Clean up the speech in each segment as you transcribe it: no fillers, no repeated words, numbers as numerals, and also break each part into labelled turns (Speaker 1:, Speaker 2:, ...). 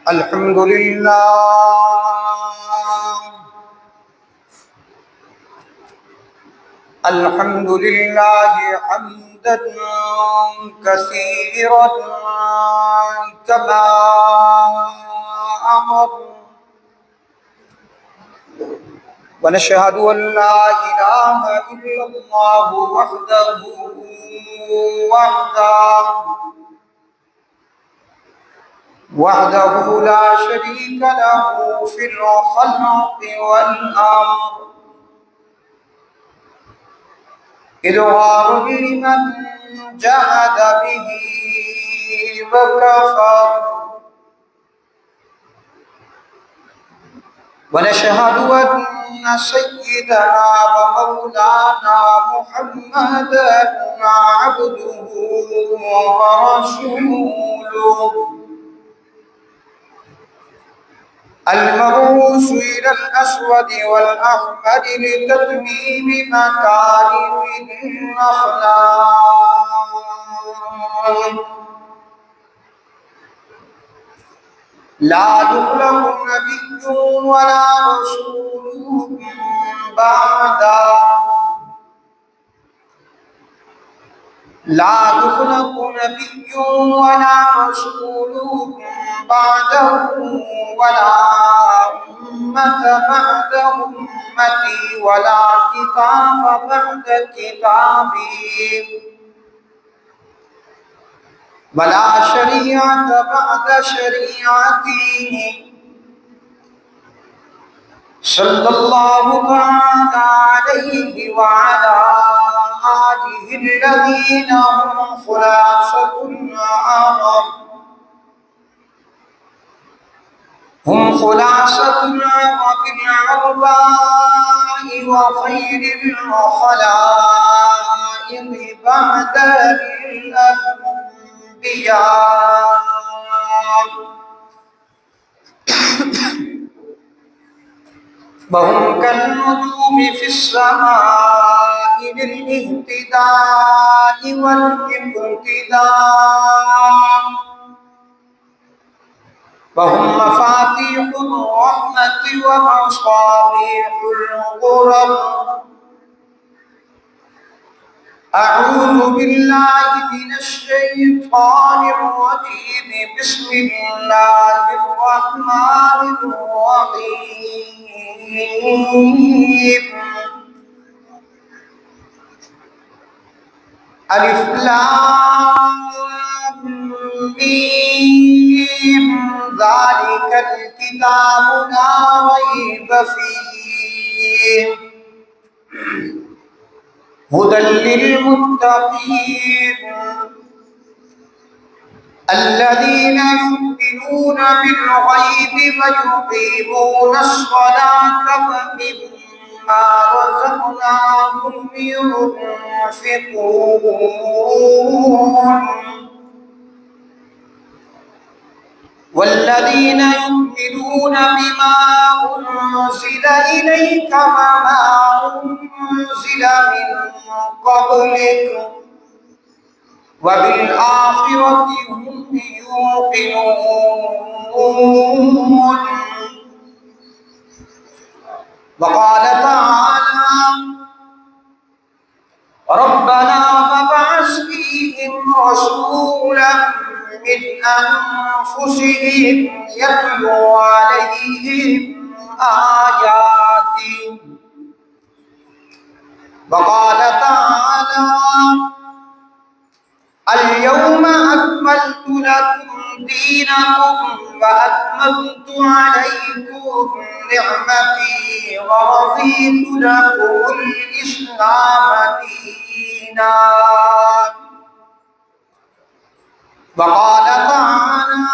Speaker 1: الحمد لله حمدا كثيرا كما أمر، ونشهد أن لا إله إلا الله وحده لا شريك له في الخلق والأمر، إظهار لمن جحد به وكفر، ونشهد أن سيدنا ومولانا محمدا عبده ورسوله المبعوث إلى الأسود والأحمر لتتميم مكارم الأخلاق. لا يخلق نبي ولا رسول بعده، لا يخلق نبي ولا رسول بعده، ولا أمة بعد أمتي، ولا كتاب بعد كتابي، ولا شريعة بعد شريعتي، صلى الله تعالى عليه وعلى آله الذين هم خلاصة العرب، هم خلاصة العرب العرباء وخير الخلائق بعد الأنبياء، وهم كالنجوم في السماء للاهتداء والاقتداء، وهم مفاتيح الرحمة ومصابيح الغرب. أعوذ بالله من الشيطان الرجيم، بسم الله الرحمن الرحيم. ألف لام ميم، ذلك الكتاب لا ريب فيه هدى للمتقين الذين يؤمنون بالغيب ويقيمون الصلاة ومما رزقناهم ينفقون، والذين يؤمنون بما أنزل إليك وما أنزل من قبلك وبالآخرة هم يوقنون. وقال تعالى: ربنا فابعث فيهم رسولا من أنفسهم يتلو عليهم آياتك. وقال تعالى: اليوم أكملت لكم دينكم وأتممت عليكم نعمتي ورضيت لكم الإسلام دينا. وقال تعالى: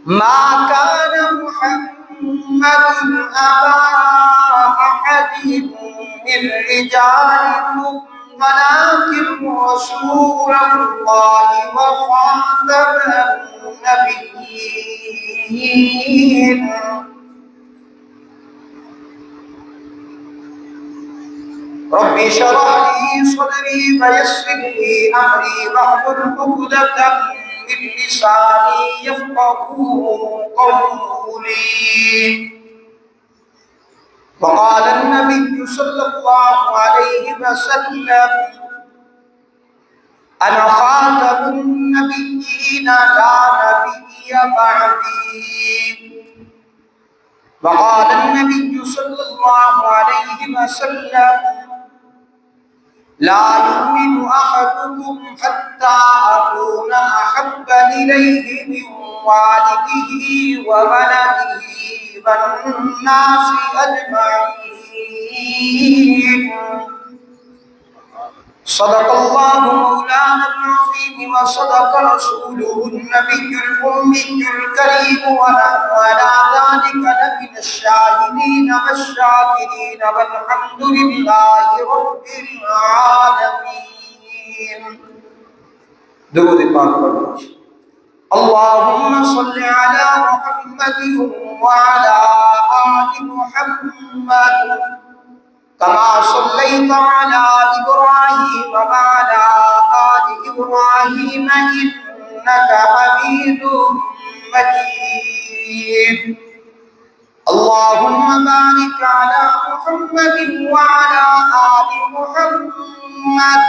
Speaker 1: ما كان محمد أبا أحد من رجالكم ولكن رسول الله وخاتم النبيين. رب اشرح لي صدري ويسر لي أمري واحلل عقدة من لساني يفقهوا قولي. وقال النبي صلى الله عليه وسلم: أنا خاتم النبيين لا نبي بعدي. وقال النبي صلى الله عليه وسلم: لا يؤمن أحدكم حتى أكون أحب إليه من والده وولده والناس أجمعين. صدق الله مولانا العظيم وصدق رسوله النبي الأمي الكريم، ونحن على ذلك لمن الشاهدين والشاكرين، والحمد لله رب العالمين. درود پاک پڑھیں. اللهم صل على محمد وعلى آل محمد كما صليت على إبراهيم وعلى آل إبراهيم إنك حميد مجيد. اللهم بارك على محمد وعلى آل محمد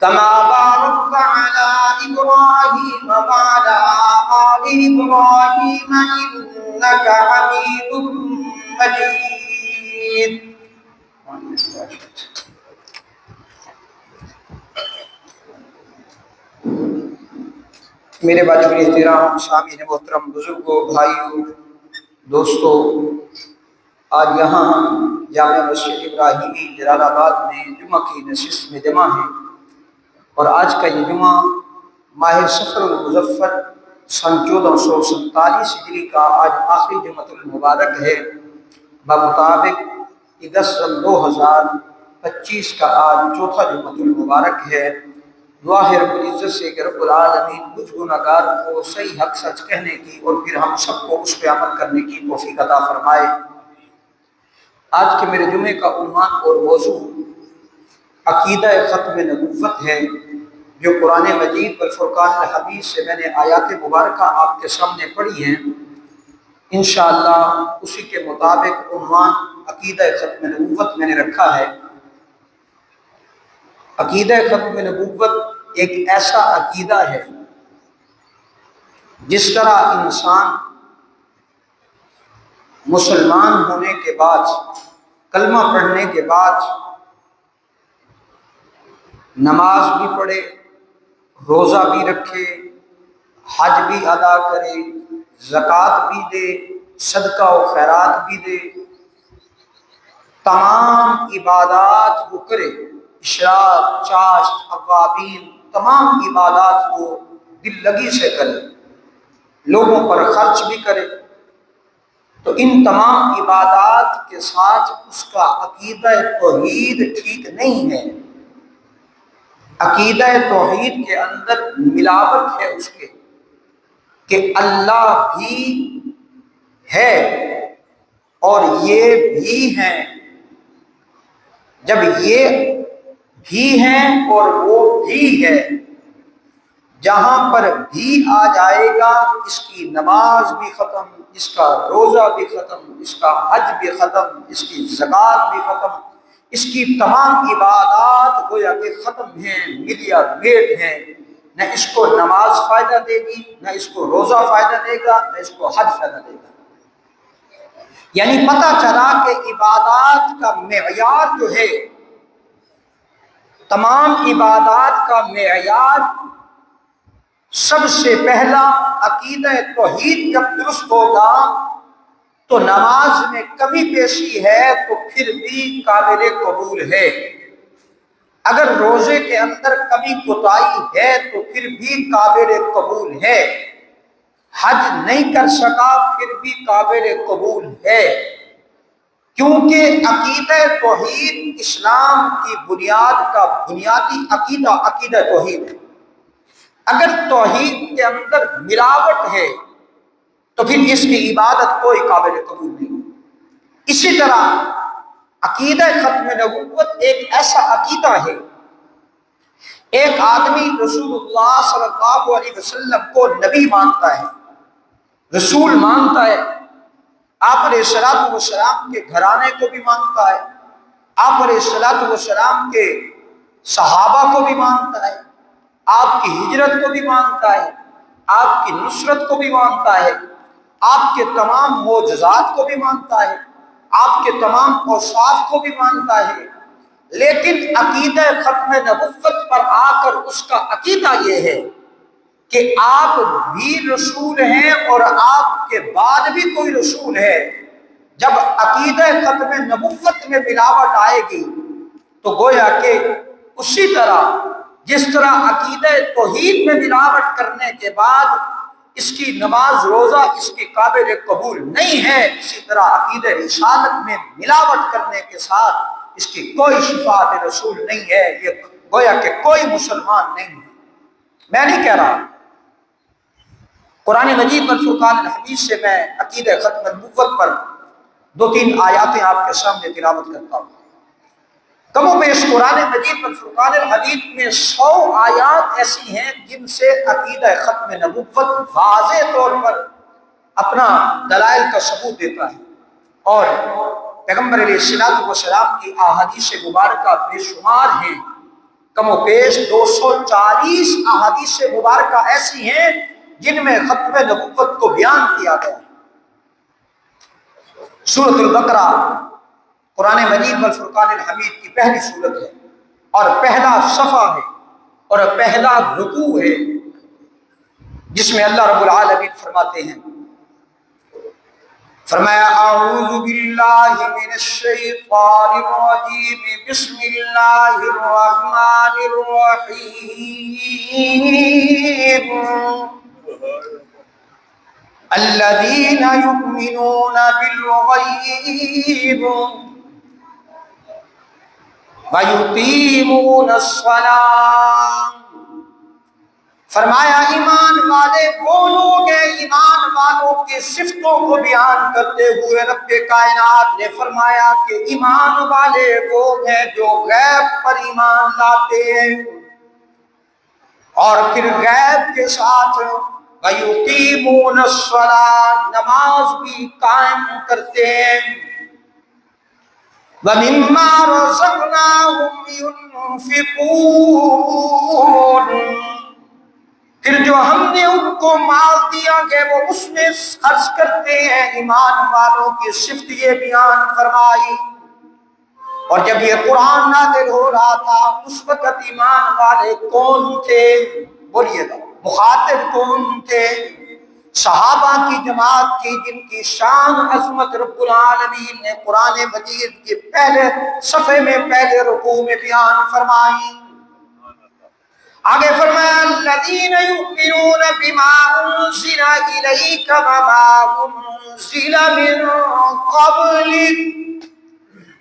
Speaker 1: كما باركت على إبراهيم وعلى آل إبراهيم إنك حميد مجيد. میرے باجور احترام سامعین محترم، بزرگوں، بھائیوں، دوستوں، آج یہاں جامع مسجد ابراہیمی جلال آباد میں جمعہ کی نشست میں جمع ہیں، اور آج کا یہ جمعہ ماہ صفر المظفر سن 1447 ہجری کا آج آخری جمعۃ المبارک ہے، بمطابق 10 رمضان 2025 کا آج چوتھا جمعۃ المبارک ہے. دعا ہے رب العزت سے کہ رب العالمین کچھ گناہگار کو صحیح حق سچ کہنے کی اور پھر ہم سب کو اس پہ عمل کرنے کی توفیق عطا فرمائے. آج کے میرے جمعے کا عنوان اور موضوع عقیدہ ختم نبوت ہے، جو قرآن مجید والفرقان الحمید سے میں نے آیات مبارکہ آپ کے سامنے پڑھی ہیں. انشاءاللہ اسی کے مطابق عنوان عقیدہ ختم نبوت میں نے رکھا ہے. عقیدہ ختم نبوت ایک ایسا عقیدہ ہے جس طرح انسان مسلمان ہونے کے بعد، کلمہ پڑھنے کے بعد نماز بھی پڑھے، روزہ بھی رکھے، حج بھی ادا کرے، زکوٰۃ بھی دے، صدقہ و خیرات بھی دے، تمام عبادات وہ کرے، اشراق، چاشت، اوابین، تمام عبادات وہ دل لگی سے کرے، لوگوں پر خرچ بھی کرے، تو ان تمام عبادات کے ساتھ اس کا عقیدہ توحید ٹھیک نہیں ہے. عقیدہ توحید کے اندر ملاوٹ ہے اس کے، کہ اللہ بھی ہے اور یہ بھی ہیں. جب یہ بھی ہیں اور وہ بھی ہے، جہاں پر بھی آ جائے گا اس کی نماز بھی ختم، اس کا روزہ بھی ختم، اس کا حج بھی ختم، اس کی زکوٰۃ بھی ختم، اس کی تمام عبادات گویا کہ ختم ہیں، ملیا میٹ ہیں. نہ اس کو نماز فائدہ دے گی، نہ اس کو روزہ فائدہ دے گا، نہ اس کو حج فائدہ دے گا. یعنی پتہ چلا کہ عبادات کا معیار جو ہے، تمام عبادات کا معیار سب سے پہلا عقیدہ توحید جب درست ہوگا تو نماز میں کمی بیشی ہے تو پھر بھی قابل قبول ہے. اگر روزے کے اندر کمی کوتاہی ہے تو پھر بھی قابل قبول ہے. حج نہیں کر سکا پھر بھی قابل قبول ہے، کیونکہ عقیدہ توحید اسلام کی بنیاد کا بنیادی عقیدہ توحید ہے. اگر توحید کے اندر ملاوٹ ہے تو پھر اس کی عبادت کوئی قابل قبول نہیں. اسی طرح عقیدہ ختم نبوت ایک ایسا عقیدہ ہے ایک آدمی رسول اللہ صلی اللہ علیہ وسلم کو نبی مانتا ہے، رسول مانتا ہے، آپ علیہ الصلوۃ والسلام کے گھرانے کو بھی مانتا ہے، آپ علیہ الصلوۃ والسلام کے صحابہ کو بھی مانتا ہے، آپ کی ہجرت کو بھی مانتا ہے، آپ کی نصرت کو بھی مانتا ہے، آپ کے تمام معجزات کو بھی مانتا ہے، آپ کے تمام اوصاف کو بھی مانتا ہے، لیکن عقیدہ ختم نبوت پر آ کر اس کا عقیدہ یہ ہے کہ آپ بھی رسول ہیں اور آپ کے بعد بھی کوئی رسول ہے۔ جب عقیدہ ختم نبوت میں ملاوٹ آئے گی تو گویا کہ اسی طرح جس طرح عقیدہ توحید میں ملاوٹ کرنے کے بعد اس کی نماز روزہ اس کی قابل قبول نہیں ہے، اسی طرح عقیدہ رسالت میں ملاوٹ کرنے کے ساتھ اس کی کوئی شفاعت رسول نہیں ہے، یہ گویا کہ کوئی مسلمان نہیں ہے۔ میں نہیں کہہ رہا، قرآن مجید والفرقان الحمید سے میں عقیدہ ختم نبوت پر 2-3 آیاتیں آپ کے سامنے تلاوت کرتا ہوں۔ کم و بیش قرآن مجید والفرقان الحمید میں 100 آیات ایسی ہیں جن سے عقیدہ ختم نبوت واضح طور پر اپنا دلائل کا ثبوت دیتا ہے، اور پیغمبر علیہ الصلوۃ والسلام کی احادیث مبارکہ بے شمار ہیں، کم و بیش 240 احادیث مبارکہ ایسی ہیں جن میں ختم نبوت کو بیان کیا گیا ہے۔ سورۃ البقرہ قرآن مجید والفرقان الحمید کی پہلی سورت ہے اور پہلا صفحہ ہے اور پہلا رکوع ہے، جس میں اللہ رب العالمین فرماتے ہیں، فرمایا اعوذ باللہ من الشیطان الرجیم بسم اللہ الرحمن الرحیم الذین یؤمنون بالغیب وَيُقِيمُونَ الصَّلَاةَ۔ فرمایا ایمان والے وہ لوگ ہیں، ایمان والوں کی صفتوں کو بیان کرتے ہوئے رب کائنات نے فرمایا کہ ایمان والے وہ ہیں جو غیب پر ایمان لاتے ہیں اور پھر غیب کے ساتھ وَيُقِيمُونَ الصَّلَاةَ نماز بھی قائم کرتے ہیں، وَمِمَّا رَزَقْنَاهُمْ يُنْفِقُونَ پھر جو ہم نے ان کو مال دیا کہ وہ اس میں خرچ کرتے ہیں۔ ایمان والوں کی صفت یہ بیان فرمائی، اور جب یہ قرآن نازل ہو رہا تھا اس وقت ایمان والے کون تھے؟ بولیے گا، مخاطب کون تھے؟ صحابہ کی جماعت تھی جن کی شان عظمت رب العالمین نے قرآن مجید کے پہلے صفحے میں پہلے رکوع میں بیان فرمائی۔ آگے فرمایا الذین یؤمنون بما انزل الیک وما انزل من قبلک،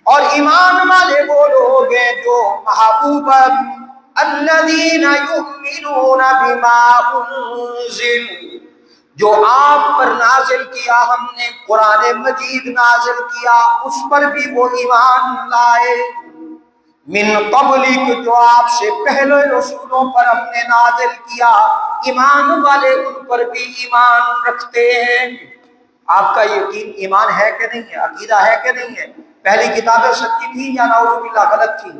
Speaker 1: اور ایمان والے وہ لوگ ہیں جو محبوب الذین یؤمنون بما انزل جو آپ پر نازل کیا ہم نے، قرآن مجید نازل کیا اس پر بھی وہ ایمان لائے، من قبلک جو آپ سے پہلے رسولوں پر ہم نے نازل کیا، ایمان والے ان پر بھی ایمان رکھتے ہیں۔ آپ کا یقین ایمان ہے کہ نہیں ہے؟ عقیدہ ہے کہ نہیں ہے؟ پہلی کتابیں سچی تھی یا نعوذ باللہ غلط تھی؟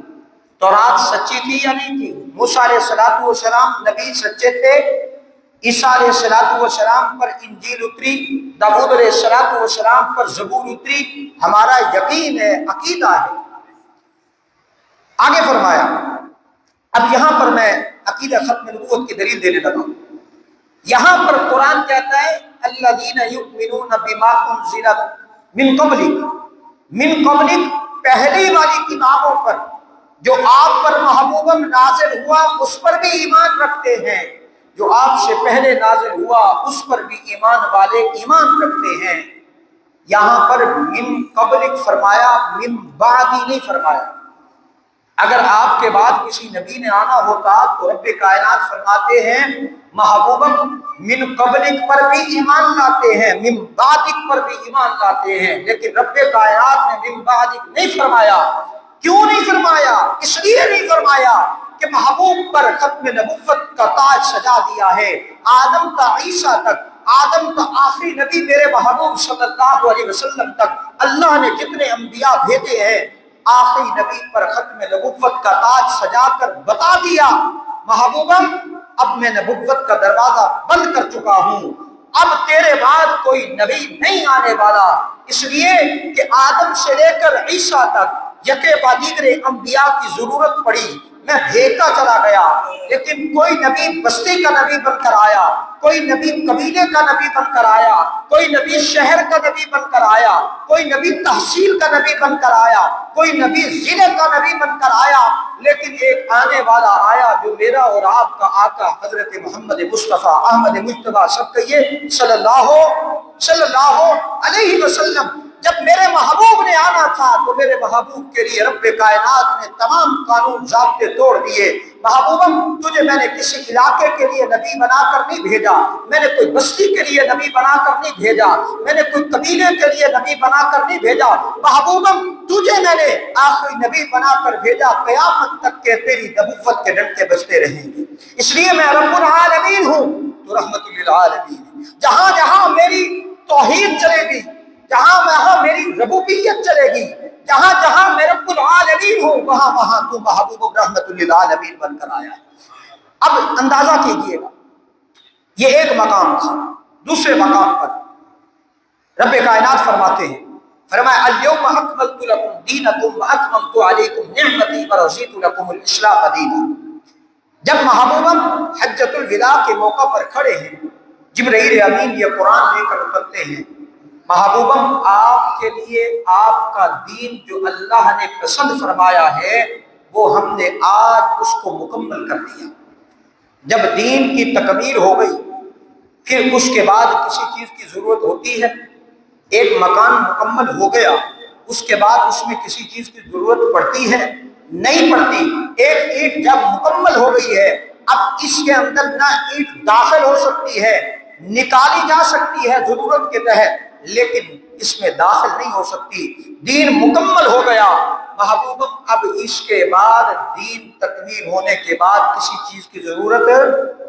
Speaker 1: تورات سچی تھی یا نہیں تھی؟ موسیٰ علیہ السلام نبی سچے تھے، عیسیٰ علیہ السلام پر انجیل اتری، داؤد علیہ السلام پر زبور اتری، ہمارا یقین ہے، عقیدہ ہے۔ آگے فرمایا، اب یہاں پر میں عقیدہ ختم نبوت کی دلیل دینے لگا ہوں۔ یہاں پر قرآن کہتا ہے الذین یؤمنون بما انزل من قبلک، من قبلک پہلی والی کتابوں پر جو آپ پر محبوباً نازل ہوا اس پر بھی ایمان رکھتے ہیں، جو آپ سے پہلے نازل ہوا اس پر بھی ایمان والے ایمان رکھتے ہیں۔ یہاں پر من قبلک فرمایا، من بعد نہیں فرمایا۔ اگر آپ کے بعد کسی نبی نے آنا ہوتا تو رب کائنات فرماتے ہیں محبوباً من قبلک پر بھی ایمان لاتے ہیں، من بعدک پر بھی ایمان لاتے ہیں، لیکن رب کائنات نے من بعدک نہیں فرمایا۔ کیوں نہیں فرمایا؟ اس لیے نہیں فرمایا کہ محبوب پر ختم نبوت کا تاج سجا دیا ہے، آدم کا عیسیٰ تک، آدم کا آخری نبی میرے محبوب صلی اللہ علیہ وسلم تک اللہ نے جتنے انبیاء بھیجے ہیں، آخری نبی پر ختم نبوت کا تاج سجا کر بتا دیا محبوبہ اب میں نبوت کا دروازہ بند کر چکا ہوں، اب تیرے بعد کوئی نبی نہیں آنے والا، اس لیے کہ آدم سے لے کر عیسیٰ تک یکے بعد دیگرے انبیاء کی ضرورت پڑی، میں بھیجتا چلا گیا، لیکن کوئی نبی بستی کا نبی بن کر آیا، کوئی نبی قبیلے کا نبی بن کر آیا، کوئی نبی شہر کا نبی بن کر آیا، کوئی نبی تحصیل کا نبی بن کر آیا، کوئی نبی ضلع کا نبی بن کر آیا، لیکن ایک آنے والا آیا جو میرا اور آپ کا آقا حضرت محمد مصطفیٰ احمد مجتبیٰ سب کہیے صلی اللہ علیہ وسلم۔ جب میرے محبوب نے آنا تھا تو میرے محبوب کے لیے رب کائنات نے تمام قانون ضابطے توڑ دیے۔ محبوبم تجھے میں نے کسی علاقے کے لیے نبی بنا کر نہیں بھیجا، میں نے کوئی بستی کے لیے نبی بنا کر نہیں بھیجا، میں نے کوئی قبیلے کے لیے نبی بنا کر نہیں بھیجا، محبوبم تجھے میں نے آخری نبی بنا کر بھیجا، قیامت تک کہ تیری نبوت کے ڈنڈے بجتے رہیں گے، اس لیے میں رب العالمین ہوں تو رحمت للعالمین۔ جہاں جہاں میری توحید چلے گی، جہاں جہاں میری ربوبیت چلے گی، جہاں جہاں میں رب العالمین ہوں، وہاں وہاں تو محبوب رحمت للعالمین بن کر آیا ہے۔ اب اندازہ کیجئے گا، یہ ایک مقام تھا۔ دوسرے مقام پر رب کائنات فرماتے ہیں، فرمایا الیوم اکملت لکم دینکم واتممت علیکم نعمتی ورضیت لکم الاسلام دینا۔ جب محبوبم حجۃ الوداع کے موقع پر کھڑے ہیں، جبرائیل امین یہ قرآن لے کر اترتے ہیں، محبوبم آپ کے لیے آپ کا دین جو اللہ نے پسند فرمایا ہے وہ ہم نے آج اس کو مکمل کر دیا۔ جب دین کی تکمیل ہو گئی پھر اس کے بعد کسی چیز کی ضرورت ہوتی ہے، ایک مکان مکمل ہو گیا اس کے بعد اس میں کسی چیز کی ضرورت پڑتی ہے؟ نہیں پڑتی۔ ایک اینٹ جب مکمل ہو گئی ہے اب اس کے اندر نہ اینٹ داخل ہو سکتی ہے، نکالی جا سکتی ہے ضرورت کے تحت، لیکن اس میں داخل نہیں ہو سکتی۔ دین مکمل ہو گیا محبوب، اب اس کے بعد دین تکمیل ہونے کے بعد کسی چیز کی ضرورت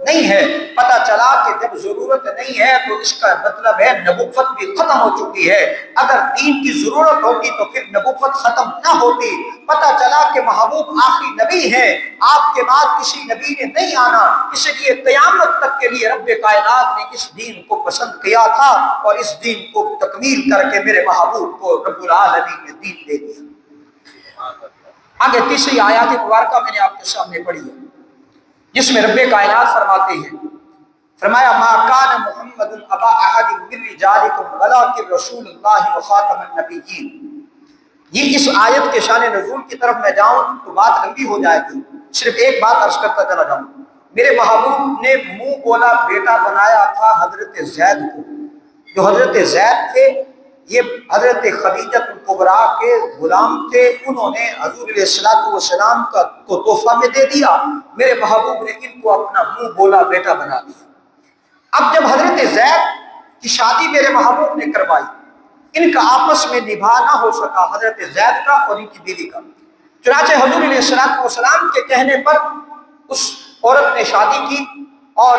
Speaker 1: نہیں ہے۔ پتہ چلا کہ جب ضرورت نہیں ہے تو اس کا مطلب ہے نبوت بھی ختم ہو چکی ہے۔ اگر دین کی ضرورت ہوتی تو پھر نبوت ختم نہ ہوتی۔ پتہ چلا کہ محبوب آخری نبی ہے، آپ کے بعد کسی نبی نے نہیں آنا، اس لیے قیامت تک کے لیے رب کائنات نے اس دین کو پسند کیا تھا اور اس دین کو تکمیل کر کے میرے محبوب کو رب العالمین نے دین دے دیا۔ آگے تیسری آیات مبارکہ میں نے آپ کے سامنے پڑھی ہے جس میں رب کائنات فرماتے ہیں، فرمایا ما کان محمد ابا احد من رجالکم ولکن رسول اللہ وخاتم النبیین۔ یہ اس آیت کے شان نزول کی طرف میں جاؤں تو بات لمبی ہو جائے گی، صرف ایک بات عرض کرتا چلا جاؤں۔ میرے محبوب نے منہ بولا بیٹا بنایا تھا حضرت زید کو، جو حضرت زید تھے یہ حضرت خدیجہ الکبریٰ کے غلام تھے، انہوں نے حضور علیہ السلام کو تحفہ میں دے دیا، میرے محبوب نے ان کو اپنا منہ بولا بیٹا بنا دیا۔ اب جب حضرت زید کی شادی میرے محبوب نے کروائی، ان کا آپس میں نبھا نہ ہو سکا، حضرت زید کا اور ان کی بیوی کا، چنانچہ حضور علیہ السلام کے کہنے پر اس عورت نے شادی کی اور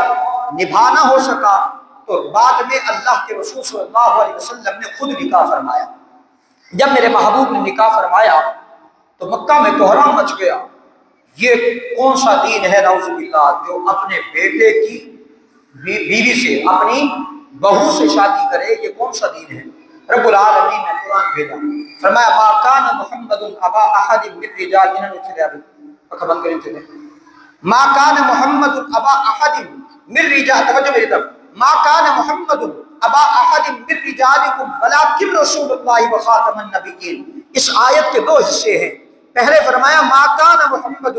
Speaker 1: نبھا نہ ہو سکا، تو بعد میں اللہ کے رسول صلی اللہ علیہ وسلم نے خود نکاح فرمایا۔ جب میرے محبوب نے نکاح فرمایا تو مکہ میں کوہرام مچ گیا، یہ کون سا دین ہے نعوذ باللہ جو اپنے بیٹے کی بیوی سے، اپنی بہو سے شادی کرے، یہ کون سا دین ہے؟ رب العالمین نے قرآن بھیجا، فرمایا ما کان محمد ابا احد من رجالکم، ما کان محمد ابا احد من رجال، توجہ میری طرف، ما کان محمد ابا احد من رجالکم ولکن رسول اللہ وخاتم النبیین۔ اس آیت کے دو حصے ہیں، پہلے فرمایا ما کان محمد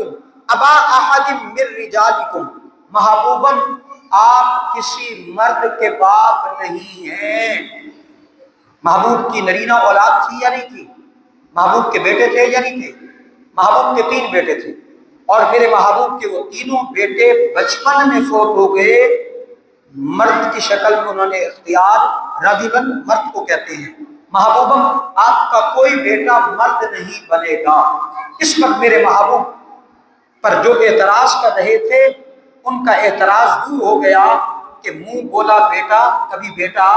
Speaker 1: ابا احد من رجالکم، محبوباً آپ کسی مرد کے باپ نہیں ہیں۔ محبوب کی نرینہ اولاد تھی یا نہیں تھی؟ محبوب کے بیٹے تھے یا نہیں تھے؟ محبوب کے 3 بیٹے تھے اور میرے محبوب کے وہ تینوں بیٹے بچپن میں فوت ہو گئے، مرد کی شکل میں انہوں نے اختیار، رجلاً مرد کو کہتے ہیں۔ محبوبم آپ کا کوئی بیٹا مرد نہیں بنے گا۔ اس وقت میرے محبوب پر جو اعتراض کر رہے تھے ان کا اعتراض دور ہو گیا کہ منہ بولا بیٹا کبھی بیٹا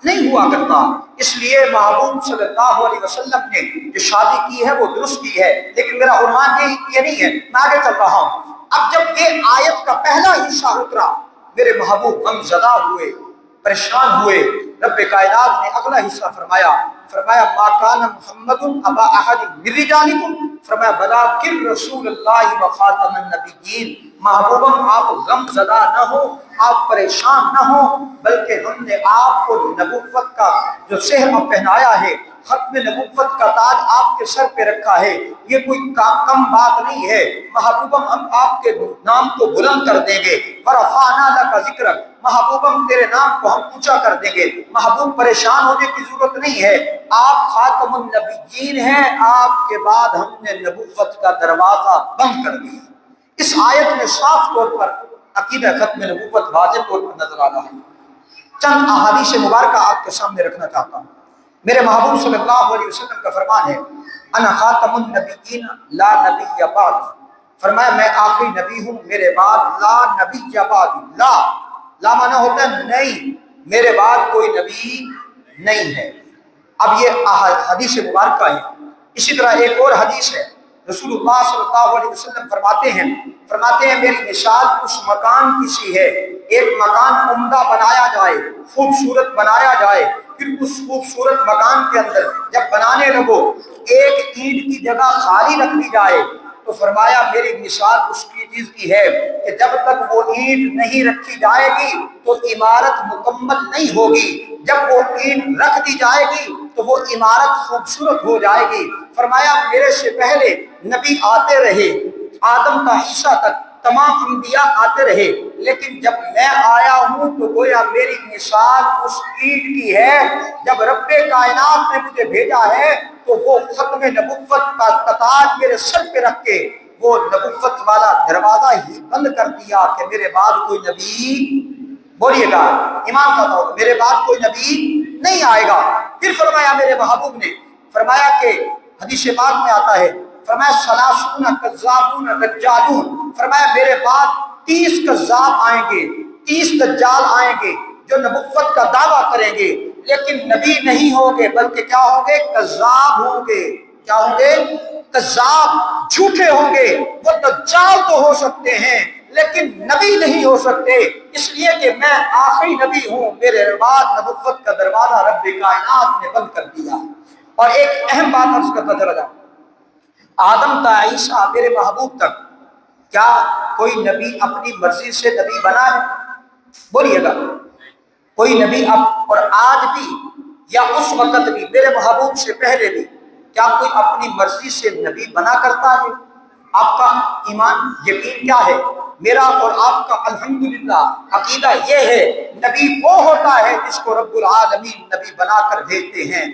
Speaker 1: نہیں ہوا کرتا۔ اس لیے محبوب صلی اللہ علیہ وسلم نے جو شادی کی ہے وہ درست کی ہے، لیکن میرا عنوان یہ نہیں ہے، میں آگے چل رہا ہوں۔ اب جب یہ آیت کا پہلا حصہ اترا میرے محبوب غم زدہ ہوئے، پریشان ہوئے۔ رب کائنات نے اگلا حصہ فرمایا ما کان محمد ابا احد من رجالکم، فرمایا بلکن رسول اللہ و خاتم النبیین۔ محبوبم آپ غم زدہ نہ ہو، آپ پریشان نہ ہو، بلکہ ہم نے آپ کو نبوت کا جو سحر پہنایا ہے، ختم نبوت کا تاج آپ کے سر پہ رکھا ہے، یہ کوئی کم بات نہیں ہے۔ محبوبم ہم آپ کے نام کو بلند کر دیں گے، ورفعنا لک ذکرک، محبوبم تیرے نام کو ہم اونچا کر دیں گے۔ محبوب پریشان ہونے کی ضرورت نہیں ہے، آپ خاتم النبیین ہیں، آپ کے بعد ہم نے نبوت کا دروازہ بند کر دیا۔ اس آیت میں صاف طور پر عقیدہ ختم نبوت واضح طور پر نظر آ رہا ہے۔ چند احادیث مبارکہ آپ کے سامنے رکھنا چاہتا ہوں۔ میرے محبوب صلی اللہ علیہ وسلم کا فرمان ہے انا خاتم النبیین لا نبی بعد، فرمایا میں آخری نبی ہوں، میرے بعد لا نبی بعد۔ لا معنی ہوتا ہے نہیں، میرے بعد کوئی نبی نہیں ہے۔ اب یہ حدیث مبارکہ ہے۔ اسی طرح ایک اور حدیث ہے، رسول اللہ صلی اللہ علیہ وسلم فرماتے ہیں میری مثال اس مکان کی سی ہے، ایک مکان عمدہ بنایا جائے، خوبصورت بنایا جائے، پھر اس خوبصورت مکان کے اندر جب بنانے لگو ایک اینٹ کی جگہ خالی رکھ دی جائے، تو فرمایا میری مثال اس کی چیز کی ہے کہ جب تک وہ اینٹ نہیں رکھی جائے گی تو عمارت مکمل نہیں ہوگی، جب وہ اینٹ رکھ دی جائے گی تو وہ عمارت خوبصورت ہو جائے گی۔ فرمایا میرے سے پہلے نبی آتے رہے، آدم کا عیسیٰ تک تمام انبیاء آتے رہے، لیکن جب میں آیا ہوں تو گویا میری مثال اس اینٹ کی ہے، جب رب کائنات نے مجھے بھیجا ہے تو وہ ختم نبوت کا تاج میرے سر پہ رکھ کے وہ نبوت والا دروازہ ہی بند کر دیا کہ میرے بعد کوئی نبی، بولیے گا ایمان کا طور، میرے بعد کوئی نبی نہیں آئے گا۔ پھر فرمایا میرے محبوب نے فرمایا کہ حدیث پاک میں آتا ہے، فرمایا ثلاثون کذابون دجالون، فرمایا میرے بعد 30 کذاب آئیں گے، 30 دجال آئیں گے جو نبوت کا دعویٰ کریں گے لیکن نبی نہیں ہوں گے، بلکہ کیا ہوں گے؟ کذاب ہوں گے۔ کیا ہوں گے؟ کذاب، جھوٹے ہوں گے۔ وہ دجال تو ہو سکتے ہیں لیکن نبی نہیں ہو سکتے، اس لیے کہ میں آخری نبی ہوں، میرے بعد نبوت کا دروازہ رب کائنات نے بند کر دیا۔ اور ایک اہم بات عرض کرتا چلا جاؤں، آدم تا عیسیٰ میرے محبوب تک کیا کوئی نبی اپنی مرضی سے نبی بنا ہے؟ بولیے گا کوئی نبی اب اور آج بھی یا اس وقت بھی میرے محبوب سے پہلے بھی کیا کوئی اپنی مرضی سے نبی بنا کرتا ہے؟ آپ کا ایمان یقین کیا ہے؟ میرا اور آپ کا الحمدللہ عقیدہ یہ ہے نبی وہ ہوتا ہے جس کو رب العالمین نبی بنا کر بھیجتے ہیں۔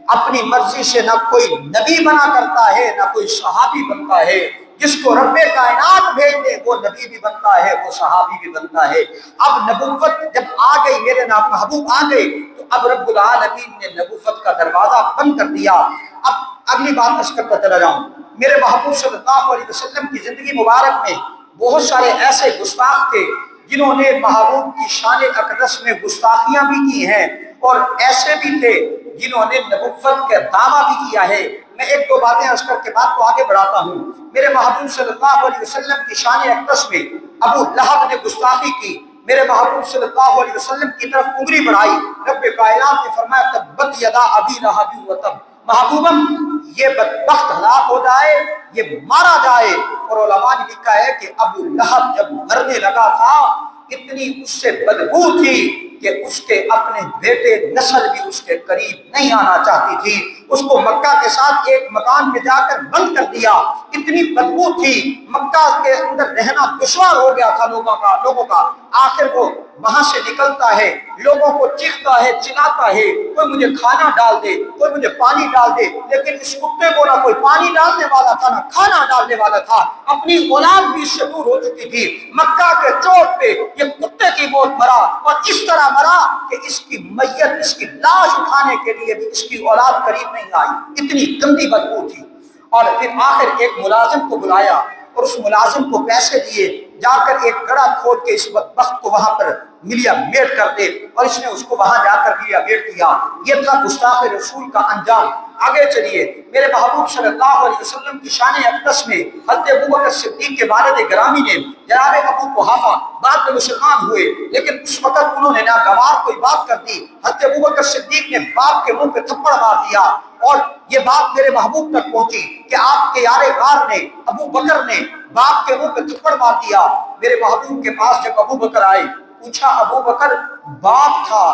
Speaker 1: اپنی مرضی سے نہ کوئی نبی بنا کرتا ہے نہ کوئی صحابی بنتا ہے، جس کو رب کائنات بھیج دے وہ نبی بھی بنتا ہے، وہ صحابی بھی بنتا ہے۔ اب نبوت جب آ گئی، میرے نام محبوب آ گئے، تو اب رب العالمین نے نبوت کا دروازہ بند کر دیا۔ اب اگلی بات اس کرتا چلا جاؤں، میرے محبوب صلی اللہ علیہ وسلم کی زندگی مبارک میں بہت سارے ایسے گستاخ تھے جنہوں نے محبوب کی شان اقدس میں گستاخیاں بھی کی ہیں، اور ایسے بھی تھے جنہوں نے نبوت کا دعویٰ بھی کیا ہے۔ میں ایک دو باتیں عرض کر کے بات کو آگے بڑھاتا ہوں۔ میرے محبوب صلی اللہ علیہ وسلم کی شان اقدس میں ابو لہب نے گستاخی کی، میرے محبوب صلی اللہ علیہ وسلم کی طرف انگلی بڑھائی، رب کائنات نے فرمایا تبت یدا ابی لہب وتب، محبوبم یہ بدبخت ہلاک ہو جائے، یہ مارا جائے۔ اور علماء نے لکھا ہے کہ ابو لہب جب مرنے لگا تھا اتنی اس سے بدبو تھی کہ اس کے اپنے بیٹے نسل بھی اس کے قریب نہیں آنا چاہتی تھی، اس کو مکہ کے ساتھ ایک مکان میں جا کر بند کر دیا، اتنی بدبو تھی، مکہ کے اندر رہنا دشوار ہو گیا تھا لوگوں کا۔ آخر وہ وہاں سے نکلتا ہے، لوگوں کو چیختا ہے، چلاتا ہے، کوئی مجھے کھانا ڈال دے، کوئی مجھے پانی ڈال دے، لیکن اس کتے کو نہ کوئی پانی ڈالنے والا تھا نہ کھانا ڈالنے والا تھا، اپنی اولاد بھی اس سے دور ہو چکی تھی۔ مکہ کے چوٹ پہ یہ کتے کی موت مرا، اور اس طرح مرا کہ اس کی میت، اس کی لاش اٹھانے کے لیے بھی اس کی اولاد قریب نہیں آئی، اتنی گندی بدبو تھی۔ اور پھر آخر ایک ملازم کو بلایا، اور اس ملازم کو پیسے دیے جا کر ایک گڑھا کھود کے اس بدبخت کو وہاں پر ملیا میٹ کر دے، اور اس نے اس کو وہاں جا کر ملیا میٹ کیا۔ یہ تھا گستاخ رسول کا انجام۔ آگے چلیے، میرے محبوب صلی اللہ علیہ وسلم کی شان اقدس میں حضرت ابوبکر صدیق کے والد گرامی نے جناب ابو قحافہ بعد میں مسلمان ہوئے، لیکن اس وقت انہوں نے ناگوار کوئی بات کر دی۔ حضرت ابوبکر صدیق نے باپ کے منہ پہ تھپڑ مار دیا، اور یہ بات میرے محبوب تک پہنچی کہ آپ کے یار غار نے ابو بکر نے باپ کے منہ پہ تھپڑ مار دیا۔ میرے محبوب کے پاس جب ابو بکر آئے، پوچھا ابو بکر باپ تھا،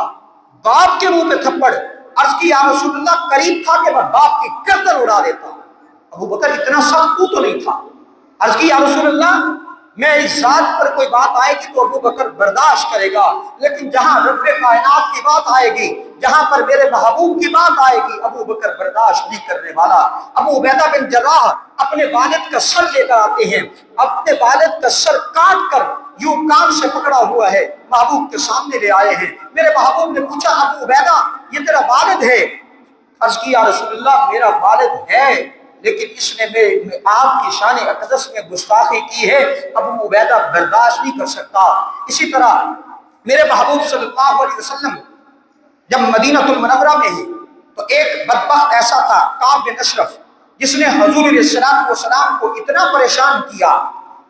Speaker 1: باپ کے منہ پہ تھپڑ؟ عرض کی یا رسول اللہ قریب تھا کہ میں باپ کی گردن اڑا دیتا۔ ابو بکر اتنا سخت تو نہیں تھا۔ عرض کی یا رسول اللہ میں اس ذات پر کوئی بات آئے گی تو ابو بکر برداشت کرے گا، لیکن جہاں رب کائنات کی بات آئے گی، جہاں پر میرے محبوب کی بات آئے گی، ابو بکر برداشت نہیں کرنے والا۔ ابو عبیدہ بن جراح اپنے والد کا سر لے کر آتے ہیں، اپنے والد کا سر کاٹ کر یوں کان سے پکڑا ہوا ہے محبوب کے سامنے لے آئے ہیں۔ میرے محبوب نے پوچھا ابو عبیدہ یہ تیرا والد ہے؟ عرض کی یا رسول اللہ میرا والد ہے، لیکن اس نے آپ کی شان اقدس میں گستاخی کی ہے، ابو عبیدہ برداشت نہیں کر سکتا۔ اسی طرح میرے محبوب صلی اللہ علیہ وسلم جب مدینہ المنورہ میں ہی تو ایک بدبخت ایسا تھا کعب بن اشرف، جس نے حضور علیہ السلام کو اتنا پریشان کیا،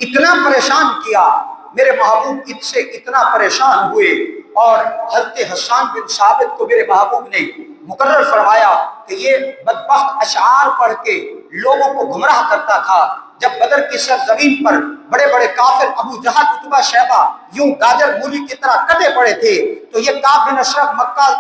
Speaker 1: اتنا پریشان کیا، میرے محبوب ان سے اتنا پریشان ہوئے، اور حضرت حسان بن ثابت کو میرے محبوب نے مقرر فرمایا کہ یہ بدبخت اشعار پڑھ کے لوگوں کو گمراہ کرتا تھا۔ جب بدر کی سرزمین پر بڑے بڑے کافر ابو جہل عتبہ شیبہ یوں گاجر مولی کی طرح کٹے پڑے تھے، تو یہ کعب بن اشرف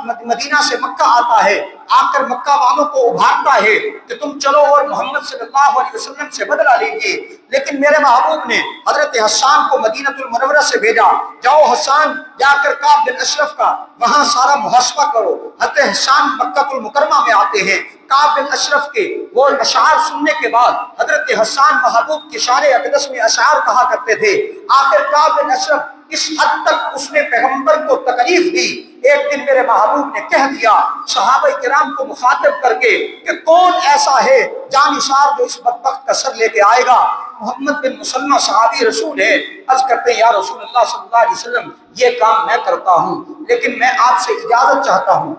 Speaker 1: مدینہ سے مکہ آتا ہے، آ کر مکہ والوں کو ابھارتا ہے کہ تم چلو اور محمد صلی اللہ علیہ وسلم سے بدلہ لیجیے۔ لیکن میرے محبوب نے حضرت حسان کو مدینہ المنورہ سے بھیجا، جاؤ حسان جا کر کعب بن اشرف کا وہاں سارا محاسبہ کرو۔ حضرت حسان مکہ المکرمہ میں آتے ہیں، کعب بن اشرف کے وہ اشعار سننے کے بعد حضرت حسان محبوب کی شان اقدس میں اشعار کہا کرتے تھے۔ آخر کعب بن اشرف اس حد تک اس نے پیغمبر کو تکلیف دی، ایک دن میرے محبوب نے کہہ دیا صحابہ کرام کو مخاطب کر کے کہ کون ایسا ہے جانثار جو اس بدبخت کا سر لے کے آئے گا؟ محمد بن مسلمہ صحابی رسول ہے، عرض کرتے ہیں یا رسول اللہ صلی اللہ علیہ وسلم یہ کام میں کرتا ہوں، لیکن میں آپ سے اجازت چاہتا ہوں۔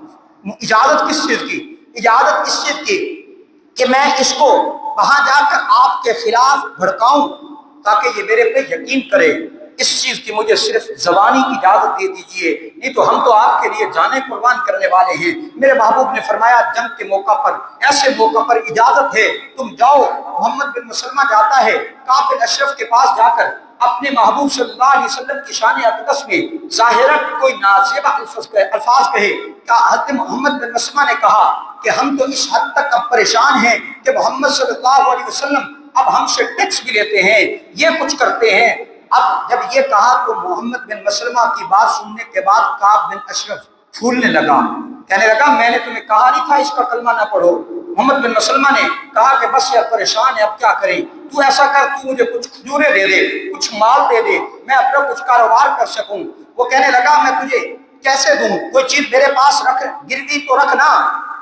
Speaker 1: اجازت کس چیز کی؟ اجازت اس چیز کی کہ میں اس کو وہاں جا کر آپ کے خلاف بھڑکاؤں تاکہ یہ میرے پہ یقین کرے۔ اس چیز کی مجھے صرف زبانی کی اجازت دے دیجئے، نہیں تو ہم تو آپ کے لیے جانیں قربان کرنے والے ہیں۔ میرے محبوب نے فرمایا جنگ کے موقع پر، ایسے موقع پر اجازت ہے، تم جاؤ۔ محمد بن مسلمہ جاتا ہے، کعب بن اشرف کے پاس جا کر اپنے محبوب صلی اللہ علیہ وسلم کی شان اقدس میں ظاہراً کوئی نازیبہ الفاظ کہے۔ حضرت محمد بن مسلمہ نے کہا کہ ہم تو اس حد تک اب پریشان ہیں کہ محمد صلی اللہ علیہ وسلم اب ہم سے ٹیکس بھی لیتے ہیں، یہ کچھ کرتے ہیں۔ اب جب یہ کہا تو محمد بن مسلمہ کی بات سننے کے بعد کعب بن اشرف پھولنے لگا، کہنے لگا میں نے تمہیں کہا نہیں تھا اس کا کلمہ نہ پڑھو۔ محمد بن مسلمہ نے کہا کہ بس یہ پریشان ہے، اب کیا کریں؟ تو ایسا کر، تو مجھے کچھ کھجوریں دے دے، کچھ مال دے دے، میں اپنا کچھ کاروبار کر سکوں۔ وہ کہنے لگا میں تجھے کیسے دوں؟ کوئی چیز میرے پاس رکھ، گروی تو رکھنا۔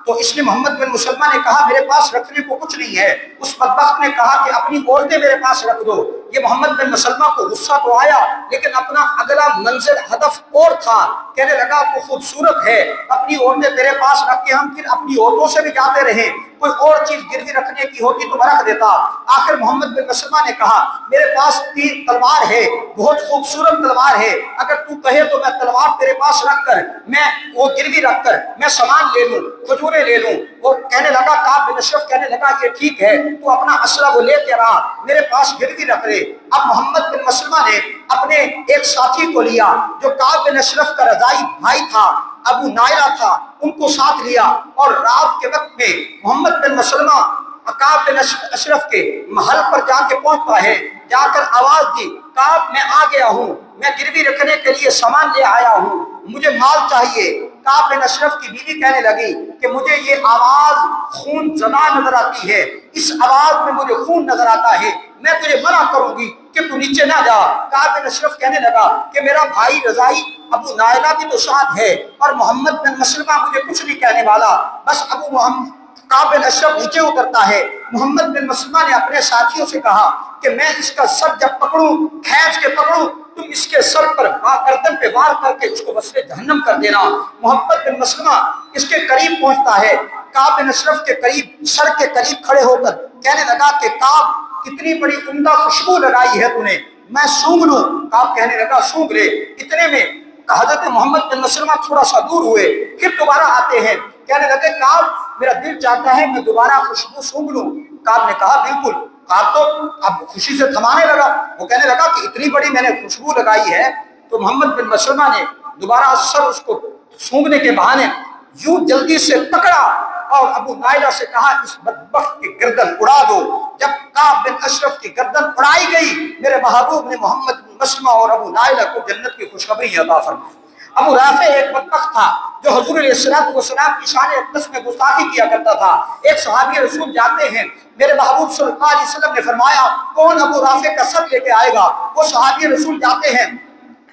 Speaker 1: تو اس نے محمد بن مسلمہ نے کہا میرے پاس رکھنے کو کچھ نہیں ہے۔ اس بدبخت نے کہا کہ اپنی عورتیں میرے پاس رکھ دو۔ یہ محمد بن مسلمہ کو غصہ تو آیا، لیکن اپنا اگلا منزل ہدف اور تھا۔ کہنے لگا تو خوبصورت ہے، اپنی عورتیں تیرے پاس رکھ کے ہم پھر اپنی عورتوں سے بھی جاتے رہیں، کوئی اور چیز گروی رکھنے کی ہوتی تو میں رکھ دیتا۔ آخر محمد بن مسلمہ نے کہا میرے پاس تیر تلوار ہے، بہت خوبصورت تلوار ہے، اگر تو کہے تو میں تلوار تیرے پاس رکھ کر میں وہ گروی رکھ کر میں سامان لے لوں، کھجوریں لے لوں۔ وہ کہنے لگا کعب بن اشرف کہنے لگا یہ ٹھیک ہے، تو اپنا اسلحہ وہ لے کے رہا، میرے پاس گروی رکھ لے۔ اب محمد بن مسلمہ نے اپنے ایک ساتھی کو لیا جو کعب بن اشرف کا رضائی بھائی تھا، ابو نائلہ تھا، ان کو ساتھ لیا، اور رات کے وقت میں محمد بن مسلمہ کعب بن اشرف کے محل پر جا کے پہنچتا ہے، جا کر آواز دی کعب میں آ گیا ہوں، میں گروی رکھنے کے لیے سامان لے آیا ہوں، مجھے مال چاہیے۔ کعب بن اشرف کی بیوی کہنے لگی کہ مجھے یہ آواز خون زدہ نظر آتی ہے، اس آواز میں مجھے خون نظر آتا ہے، میں تجھے منع کروں گی کہ تو نیچے نہ جا۔ کعب بن اشرف کہنے لگا کہ میرا بھائی رضائی ابو نائلہ بھی تو ساتھ ہے، اور محمد بن مسلمہ مجھے کچھ نہیں کہنے والا۔ بس کعب بن اشرف نیچے اترتا ہے۔ محمد بن مسلمہ نے اپنے ساتھیوں سے کہا کہ میں اس کا سر جب پکڑوں، کھینچ کے پکڑوں، تم اس کے سر پر گردن پہ وار کر کے اس کو وصل جہنم کر دینا۔ محمد بن مسلمہ اس کے قریب پہنچتا ہے، کعب بن اشرف کے قریب، سر کے قریب کھڑے ہو کر کہنے لگا کہ کعب کتنی بڑی عمدہ خوشبو لگائی ہے تو نے، میں سونگھ لوں؟ کعب کہنے لگا سونگھ لے۔ اتنے میں حضرت محمد بن مسلمہ تھوڑا سا دور ہوئے، پھر دوبارہ آتے ہیں، کہنے لگے کعب میرا دل چاہتا ہے میں دوبارہ خوشبو سونگھ لوں۔ کعب نے کہا بالکل۔ کعب تو اب خوشی سے تھمانے لگا، وہ کہنے لگا کہ اتنی بڑی میں نے خوشبو لگائی ہے۔ تو محمد بن مسلمہ نے دوبارہ سر اس کو سونگھنے کے بہانے یوں جلدی سے پکڑا اور ابو نائلہ سے کہا اس بدبخت کی گردن اڑا دو۔ جب کعب بن اشرف کی گردن اڑائی گئی، میرے محبوب نے محمد بن مسلمہ اور ابو نائلہ کو جنت کی خوشخبری عطا فرمائی۔ ابو رافع ایک بدبخت تھا جو حضور علیہ السلام کی شان اقدس میں گستاخی کیا کرتا تھا۔ ایک صحابی رسول جاتے ہیں، میرے محبوب صلی اللہ علیہ وسلم نے فرمایا کون ابو رافع کا سر لے کے آئے گا؟ وہ صحابی رسول جاتے ہیں،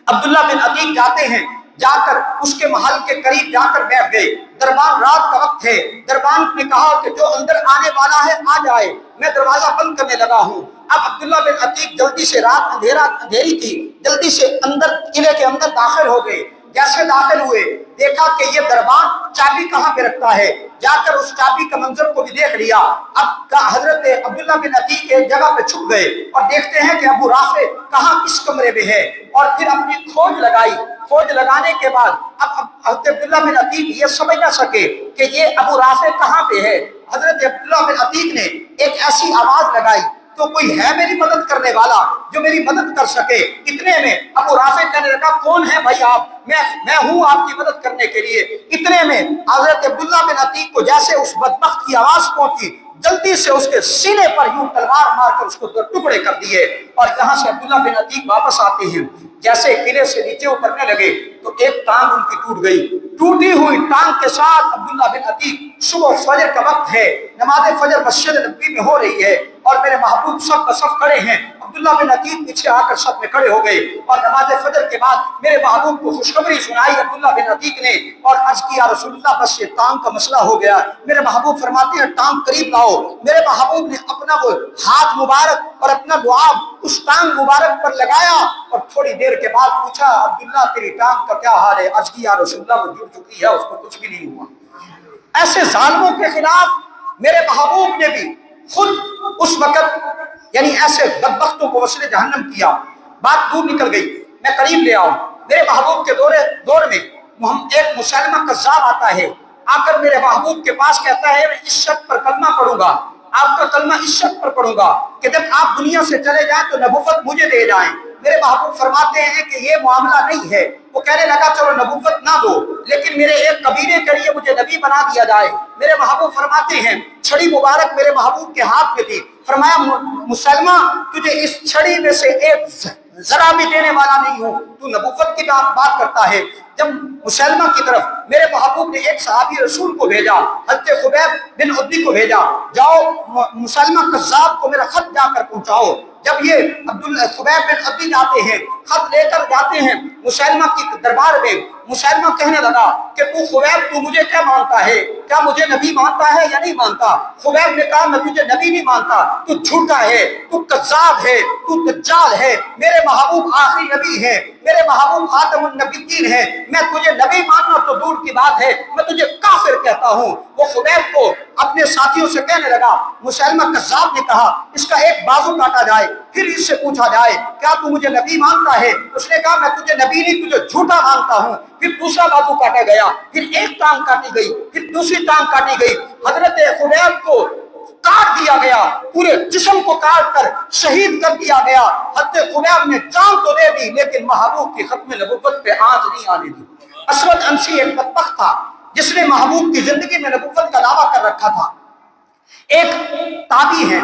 Speaker 1: عبداللہ بن عتیق جاتے ہیں، جا کر اس کے محل کے قریب جا کر بیٹھ گئے۔ دربان رات کا وقت ہے، دربان نے کہا کہ جو اندر آنے والا ہے آ جائے، میں دروازہ بند کرنے لگا ہوں۔ اب عبداللہ بن عتیق جلدی سے، رات اندھیری تھی، جلدی سے اندر قلعے کے اندر داخل ہو گئے۔ جیسے داخل ہوئے دیکھا کہ یہ دربان چابی کہاں پہ رکھتا ہے، جا کر اس چابی کا منظر کو بھی دیکھ لیا۔ اب حضرت عبداللہ بن عتیق ایک جگہ پہ چھپ گئے اور دیکھتے ہیں کہ ابو رافع کہاں کس کمرے میں ہے، اور پھر اپنی کھوج لگائی۔ کھوج لگانے کے بعد اب حضرت عبداللہ بن عتیق یہ سمجھ نہ سکے کہ یہ ابو رافع کہاں پہ ہے۔ حضرت عبداللہ بن عتیق نے ایک ایسی آواز لگائی تو کوئی ہے میری مدد کرنے والا جو میری مدد کر سکے۔ اتنے میں ابو رافع کہنے لگا کون ہے بھائی آپ؟ میں ہوں آپ کی مدد کرنے کے لیے۔ اتنے میں حضرت عبداللہ بن عتیق کو جیسے اس بدبخت کی آواز پہنچی، جلدی سے اس کے سینے پر یوں تلوار مار کر اس کو ٹکڑے کر دیے، اور یہاں سے عبداللہ بن عتیق واپس آتے ہیں۔ جیسے قلعے سے نیچے اترنے لگے تو ایک ٹانگ ان کی ٹوٹ گئی۔ ٹوٹی ہوئی ٹانگ کے ساتھ عبداللہ بن عتیق، صبح فجر کا وقت ہے، نماز فجر مسجد نبوی میں ہو رہی ہے اور میرے محبوب صف بصف کھڑے ہیں۔ عبداللہ بن عتیق پیچھے آ کر صف میں کھڑے ہو گئے اور نماز فجر کے بعد میرے محبوب کو خوشخبری سنائی عبداللہ بن عتیق نے، اور عرض کیا رسول اللہ بس یہ ٹانگ کا مسئلہ ہو گیا۔ میرے محبوب فرماتے ہیں ٹانگ قریب لاؤ۔ میرے محبوب نے اپنا وہ ہاتھ مبارک اور اپنا لعاب اس ٹانگ مبارک پر لگایا اور تھوڑی دیر کے بعد پوچھا عبداللہ تیری ٹانگ کا کیا حال ہے؟ عرض کیا رسول اللہ وہ جڑ چکی ہے، اس کو کچھ بھی نہیں ہوا۔ ایسے ظالموں کے خلاف میرے محبوب نے بھی خود اس وقت یعنی ایسے بدبختوں کو وصل جہنم کیا۔ بات دور نکل گئی، میں قریب لے آؤں۔ میرے محبوب کے دور میں ایک مسلمہ کذاب آتا ہے، آ کر میرے محبوب کے پاس کہتا ہے میں اس شرط پر کلمہ پڑھوں گا، آپ کا کلمہ اس شرط پر پڑھوں گا کہ جب آپ دنیا سے چلے جائیں تو نبوت مجھے دے جائیں۔ میرے محبوب فرماتے ہیں کہ یہ معاملہ نہیں ہے۔ وہ کہنے لگا چلو نبوت نہ دو لیکن میرے ایک قبیلے کے لیے مجھے نبی بنا دیا جائے۔ میرے محبوب فرماتے ہیں چھڑی مبارک میرے محبوب کے ہاتھ میں تھی، فرمایا مسلمہ تجھے اس چھڑی میں سے ایک ذرا بھی دینے والا نہیں ہوں، تو نبوت کی بات کرتا ہے۔ جب مسلمہ کی طرف میرے محبوب نے ایک صحابی رسول کو بھیجا، حضرت خبیب بن عدی کو بھیجا، جاؤ مسلمہ کذاب کو میرا خط جا کر پہنچاؤ۔ جب یہ خبیب بن عدی جاتے ہیں، خط لے کر جاتے ہیں مسلمہ کی دربار میں، مسلمہ کہنے لگا کہ خبیب تو مجھے کیا مانتا ہے؟ کیا مجھے نبی مانتا ہے یا نہیں مانتا؟ خبیب نے کہا میں تجھے نبی نہیں مانتا، تو جھوٹا ہے، تو کذاب ہے، تو دجال ہے۔ میرے محبوب آخری نبی ہے، میرے محبوب خاتم النبیین ہے، میں تجھے نبی ماننا تو دور کی بات ہے، میں تجھے کافر کہتا ہوں۔ وہ خبیب کو اپنے ساتھیوں سے کہنے لگا، مسلمہ کذاب نے کہا اس کا ایک بازو کاٹا جائے پھر اس سے پوچھا جائے کیا تو مجھے نبی مانتا ہے؟ اس نے کہا میں تجھے نبی نہیں تجھے جھوٹا مانتا ہوں۔ پھر دوسرا بازو کاٹا گیا، پھر ایک ٹانگ کاٹی گئی، پھر دوسری ٹانگ کاٹی گئی۔ حضرت خبیب کو کاٹ دیا گیا، پورے جسم کو کاٹ کر شہید کر دیا گیا۔ حضرت خبیب نے جان تو دے دی لیکن محبوب کی ختم نبوت پہ آنچ نہیں آنے دی۔ اسود عنسی ایک بدبخت تھا جس نے محبوب کی زندگی میں نبوت کا دعویٰ کر رکھا تھا۔ ایک تابعی ہے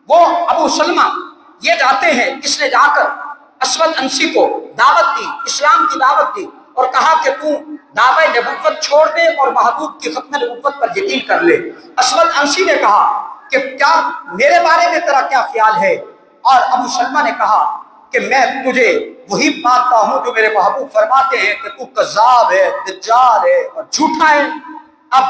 Speaker 1: وہ ابو سلمہ، یہ جاتے ہیں، اس نے جا کر اسود عنسی کو دعوت دی، اسلام کی دعوت دی اور کہا کہ تو دعوی نبوت چھوڑ دے اور محبوب کی ختم نبوت پر یقین کر لے۔ اسود عنسی نے کہا کہ کیا میرے بارے میں تیرا کیا خیال ہے؟ اور ابو سلمہ نے کہا کہ میں تجھے وہی مانتا ہوں جو میرے محبوب فرماتے ہیں کہ تو کذاب ہے، دجال ہے اور جھوٹا ہے۔ اب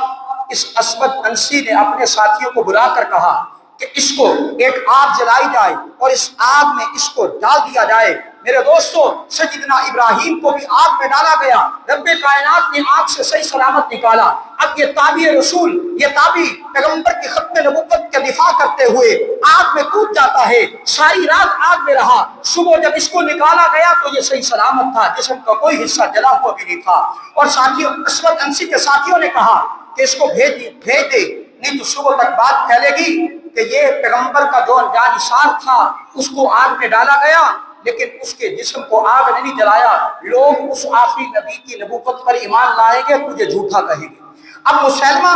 Speaker 1: اس اسود عنسی نے اپنے ساتھیوں کو بلا کر کہا کہ اس کو ایک آگ جلائی جائے اور اس آگ میں اس کو ڈال دیا جائے۔ میرے دوستو، سیدنا ابراہیم کو بھی آگ میں ڈالا گیا، رب کائنات نے آگ سے صحیح سلامت نکالا۔ اب یہ تابع رسول، یہ تابع پیغمبر کی ختم نبوت کا دفاع کرتے ہوئے آگ میں کود جاتا ہے، ساری رات آگ میں رہا، صبح جب اس کو نکالا گیا تو یہ صحیح سلامت تھا، جسم کا کوئی حصہ جلا ہوا بھی نہیں تھا۔ اور ساتھیوں، اسود انسی کے ساتھیوں نے کہا کہ اس کو بھیج دے، نہیں تو صبح تک بات پھیلے گی کہ یہ پیغمبر کا جو جانثار تھا اس کو آگ میں ڈالا گیا، لیکن اس کے جسم کو آگ نے نہیں جلایا، لوگ اس آخری نبی کی نبوت پر ایمان لائیں گے، تجھے جھوٹا کہیں گے۔ اب مسلمہ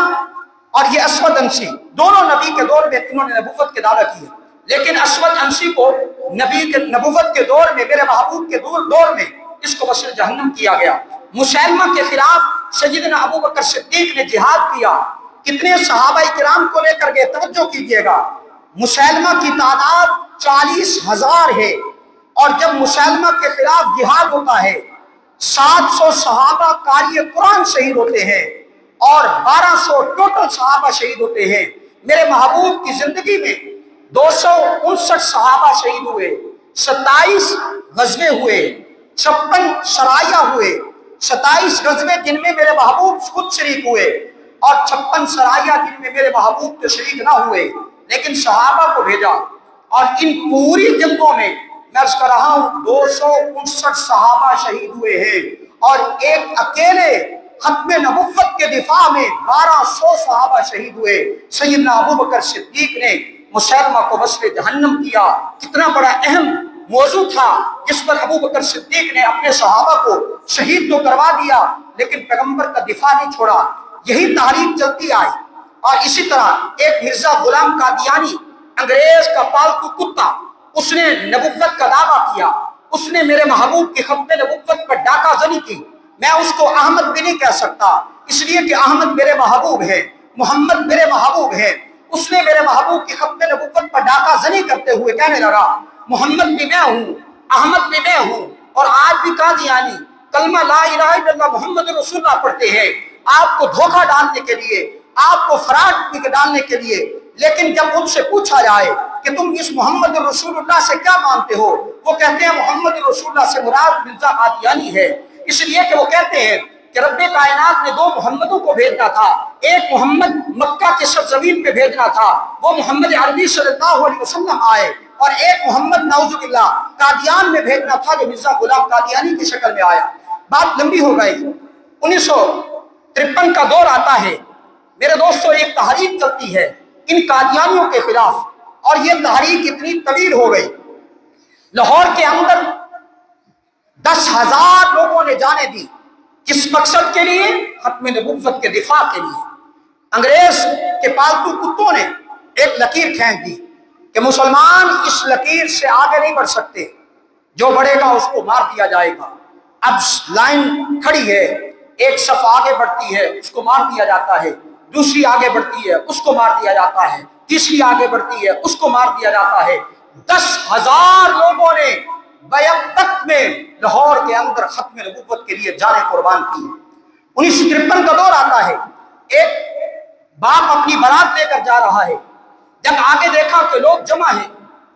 Speaker 1: اور یہ اسود انسی دونوں نبی کے دور میں انہوں نے نبوت کے دعویٰ کیے، لیکن اسود انسی کو نبی کے نبوت کے دور میں، میرے محبوب کے دور میں اس کو بشر جہنم کیا گیا۔ مسلمہ کے خلاف سیدنا ابو بکر صدیق نے جہاد کیا، کتنے صحابہ کرام کو لے کر گئے، توجہ کیجئے گا، مسلمہ کی تعداد 40,000 ہے، اور جب مسلمہ کے خلاف جہاد ہوتا ہے 700 صحابہ قاری قرآن شہید ہوتے ہیں اور 1200 ٹوٹل صحابہ شہید ہوتے ہیں۔ میرے محبوب کی زندگی میں 259 صحابہ شہید ہوئے، 27 غزوے ہوئے، 56 سرایہ ہوئے، 27 غزوے جن میں میرے محبوب خود شریک ہوئے اور 56 سرایہ جن میں میرے محبوب تو شریک نہ ہوئے، لیکن صحابہ کو بھیجا، اور ان پوری جنگوں میں میں عرض کر رہا ہوں 259 صحابہ شہید ہوئے ہیں، اور ایک اکیلے ختم نبوت کے دفاع میں 1200 صحابہ شہید ہوئے۔ سیدنا ابو بکر صدیق نے مسلمہ کو وصل جہنم کیا، کتنا بڑا اہم موضوع تھا جس پر ابو بکر صدیق نے اپنے صحابہ کو شہید تو کروا دیا لیکن پیغمبر کا دفاع نہیں چھوڑا۔ یہی تحریک چلتی آئی، اور اسی طرح ایک مرزا غلام قادیانی، انگریز کا پالتو کتا، اس نے نبوت کا دعویٰ کیا، اس نے میرے محبوب کی ختم نبوت پر ڈاکہ زنی کی۔ میں اس کو احمد بھی نہیں کہہ سکتا، اس لیے کہ احمد میرے محبوب ہے، محمد میرے محبوب ہے۔ اس نے میرے محبوب کی ختم نبوت پر ڈاکہ زنی کرتے ہوئے کہنے لگا محمد بھی میں ہوں، احمد بھی میں ہوں، اور آج بھی قادیانی کلمہ لا الہ الا اللہ محمد رسول اللہ پڑھتے ہیں، آپ کو دھوکہ ڈالنے کے لیے، آپ کو فراڈ ڈالنے کے لیے۔ لیکن جب ان سے پوچھا جائے کہ تم اس محمد رسول اللہ سے کیا مانتے ہو، وہ کہتے ہیں محمد رسول اللہ سے مراد مرزا قادیانی ہے، اس لیے کہ وہ کہتے ہیں کہ رب کائنات نے 2 محمدوں کو بھیجنا تھا، ایک محمد مکہ کے سرزمین پہ بھیجنا تھا، وہ محمد عربی صلی اللہ علیہ وسلم آئے، اور ایک محمد نعوذ باللہ قادیان میں بھیجنا تھا جو مرزا غلام قادیانی کی شکل میں آیا۔ بات لمبی ہو گئی، 1953 کا دور آتا ہے، میرے دوستو ایک تحریک چلتی ہے ان قادیانیوں کے خلاف، اور یہ تحریک اتنی طویل ہو گئی، لاہور کے اندر 10,000 لوگوں نے جانیں دی، کس مقصد کے لیے؟ ختم نبوت کے دفاع کے لیے۔ انگریز کے پالتو کتوں نے ایک لکیر کھینچ دی کہ مسلمان اس لکیر سے آگے نہیں بڑھ سکتے، جو بڑھے گا اس کو مار دیا جائے گا۔ اب لائن کھڑی ہے، ایک صف آگے بڑھتی ہے، اس کو مار دیا جاتا ہے، دوسری آگے بڑھتی ہے، اس کو مار دیا جاتا ہے، تیسری آگے بڑھتی ہے، اس کو مار دیا جاتا ہے۔ 10,000 لوگوں نے بیک وقت میں لاہور کے اندر ختم نبوت کے لیے جانیں قربان کی۔ 1953 کا دور آتا ہے، ایک باپ اپنی بارات لے کر جا رہا ہے، جب آگے دیکھا کہ لوگ جمع ہیں،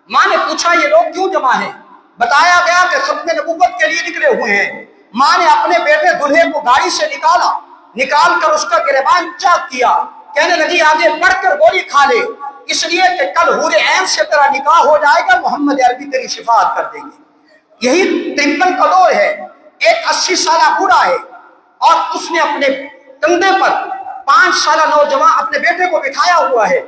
Speaker 1: ماں نے پوچھا یہ لوگ کیوں جمع ہیں؟ بتایا گیا کہ ختم نبوت کے لیے نکلے ہوئے ہیں۔ ماں نے اپنے بیٹے دلہے کو گاڑی سے نکال کر اس کا گریبان چاک کیا، کہنے لگی آگے بڑھ کر گولی کھا لے، اس لیے کہ کل حور عین سے تیرا نکاح ہو جائے گا، محمد عربی تیری شفاعت کر دیں گے۔ یہی 53 کا دور ہے، ایک 80 سالہ بوڑھا ہے، اور اس نے اپنے کندھے پر 5 سالہ نوجوان اپنے بیٹے کو بٹھایا ہوا ہے۔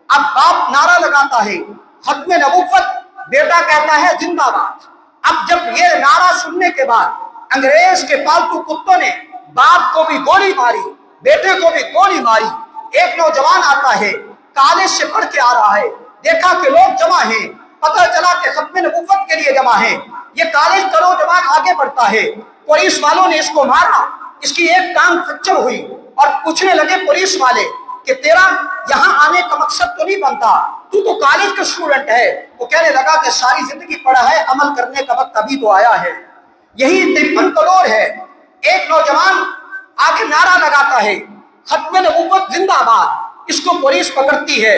Speaker 1: اب باپ نعرہ لگاتا ہے ختم نبوت، بیٹا کہتا ہے زندہ باد۔ اب جب یہ نعرہ سننے کے بعد انگریز کے پالتو کتوں نے باپ کو بھی گولی ماری، بیٹے کو بھی گولی ماری۔ ایک نوجوان آتا ہے، کالج سے پڑھ کے آ رہا ہے، دیکھا کہ لوگ جمع ہیں، پتہ چلا کہ ختم نبوت کے لیے جمع ہیں۔ یہ کالج کا نوجوان آگے بڑھتا ہے، پولیس والوں نے اس کو مارا، اس کی ایک ٹانگ فریکچر ہوئی، اور پوچھنے لگے پولیس والے کہ تیرا یہاں آنے کا مقصد تو نہیں بنتا، تو کالج کا اسٹوڈنٹ ہے۔ وہ کہنے لگا کہ ساری زندگی پڑھا ہے، عمل کرنے کا وقت ابھی تو آیا ہے۔ یہی 53 کا دور ہے، ایک نوجوان آگے نعرہ لگاتا ہے ختم نبوت زندہ باد، اس کو پولیس پکڑتی ہے،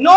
Speaker 1: 9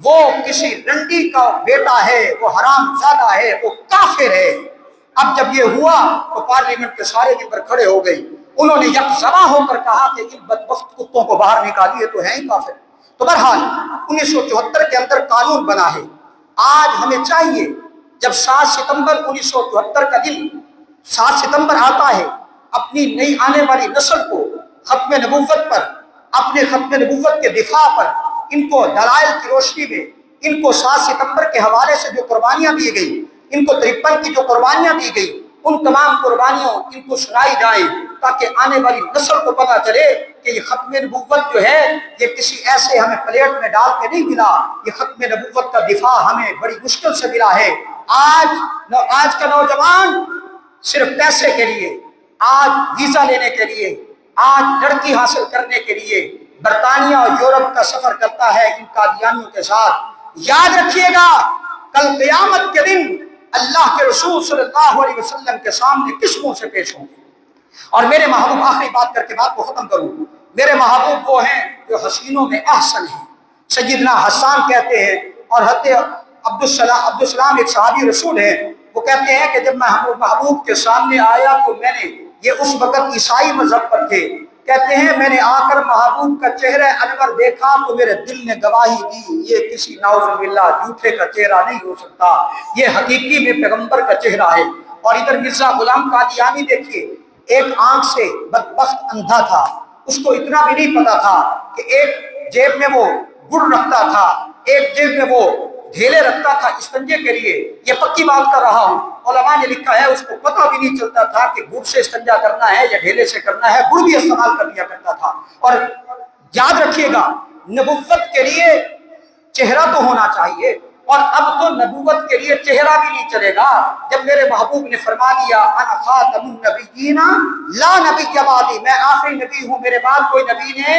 Speaker 1: وہ کسی رنڈی کا بیٹا ہے، وہ حرام زادہ ہے، وہ کافر ہے۔ اب جب یہ ہوا تو پارلیمنٹ کے سارے ممبر کھڑے ہو گئی، انہوں نے یکجا ہو کر کہا کہ ان بدبخت کتوں کو باہر نکالیے، تو ہیں ہی کافر۔ تو بہرحال 1974 کے اندر قانون بنا ہے۔ آج ہمیں چاہیے، جب 7 ستمبر 1974 کا دن 7 ستمبر آتا ہے، اپنی نئی آنے والی نسل کو ختم نبوت پر، اپنے ختم نبوت کے دفاع پر، ان کو دلائل کی روشنی میں، ان کو 7 ستمبر کے حوالے سے جو قربانیاں دی گئی، ان کو 53 کی جو قربانیاں دی گئی، ان تمام قربانیوں ان کو سنائی جائیں، تاکہ آنے والی نسل کو پتہ چلے کہ یہ ختم نبوت جو ہے یہ کسی ایسے ہمیں پلیٹ میں ڈال کے نہیں ملا، یہ ختم نبوت کا دفاع ہمیں بڑی مشکل سے ملا ہے۔ آج کا نوجوان صرف پیسے کے لیے، آج ویزا لینے کے لیے، آج لڑکی حاصل کرنے کے لیے برطانیہ اور یورپ کا سفر کرتا ہے ان قادیانیوں کے ساتھ۔ یاد رکھیے گا، کل قیامت کے دن اللہ کے رسول صلی اللہ علیہ وسلم کے سامنے کس منہ سے پیش ہوں گے؟ اور میرے محبوب، آخری بات کر کے بات کو ختم کروں، میرے محبوب وہ ہیں جو حسینوں میں احسن ہیں۔ سیدنا حسان کہتے ہیں، اور حضرت عبدالسلام ایک صحابی رسول ہیں، وہ کہتے ہیں کہ جب میں محبوب کے سامنے آیا تو میں نے، یہ اس وقت عیسائی مذہب پر تھے، کہتے ہیں میں نے آ کر محبوب کا چہرہ انور دیکھا تو میرے دل نے گواہی دی، یہ کسی نعوذ باللہ جھوٹے کا چہرہ نہیں ہو سکتا، یہ حقیقی میں پیغمبر کا چہرہ ہے۔ اور ادھر مرزا غلام قادیانی دیکھیے، ایک آنکھ سے بدبخت اندھا تھا، اس کو اتنا بھی نہیں پتا تھا کہ ایک جیب میں وہ گڑ رکھتا تھا، ایک جیب میں وہ ڈھیلے رکھتا تھا استنجے کے لیے۔ یہ پکی بات کر رہا ہوں، علماء نے لکھا ہے اس کو پتہ بھی نہیں چلتا تھا کہ گڑ سے استنجا کرنا ہے یا ڈھیلے سے کرنا ہے، گڑ بھی استعمال کر لیا کرتا تھا۔ اور یاد رکھیے گا، نبوت کے لیے چہرہ تو ہونا چاہیے، اور اب تو نبوت کے لیے چہرہ بھی نہیں چلے گا۔ جب میرے محبوب نے فرما دیا انا خاتم النبیین لا نبی بعدی، میں آخری نبی ہوں، میرے بعد کوئی نبی نے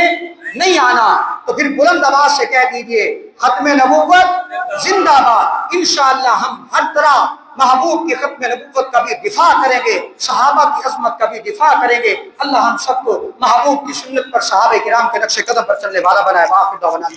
Speaker 1: نہیں آنا، تو پھر بلند آواز سے کہہ دیجئے ختم نبوت زندہ باد۔ انشاءاللہ ہم ہر طرح محبوب کی ختم نبوت کا بھی دفاع کریں گے، صحابہ کی عظمت کا بھی دفاع کریں گے۔ اللہ ہم سب کو محبوب کی سنت پر، صحابہ کرام کے نقش قدم پر چلنے والا بنائے۔ آخر دعوانا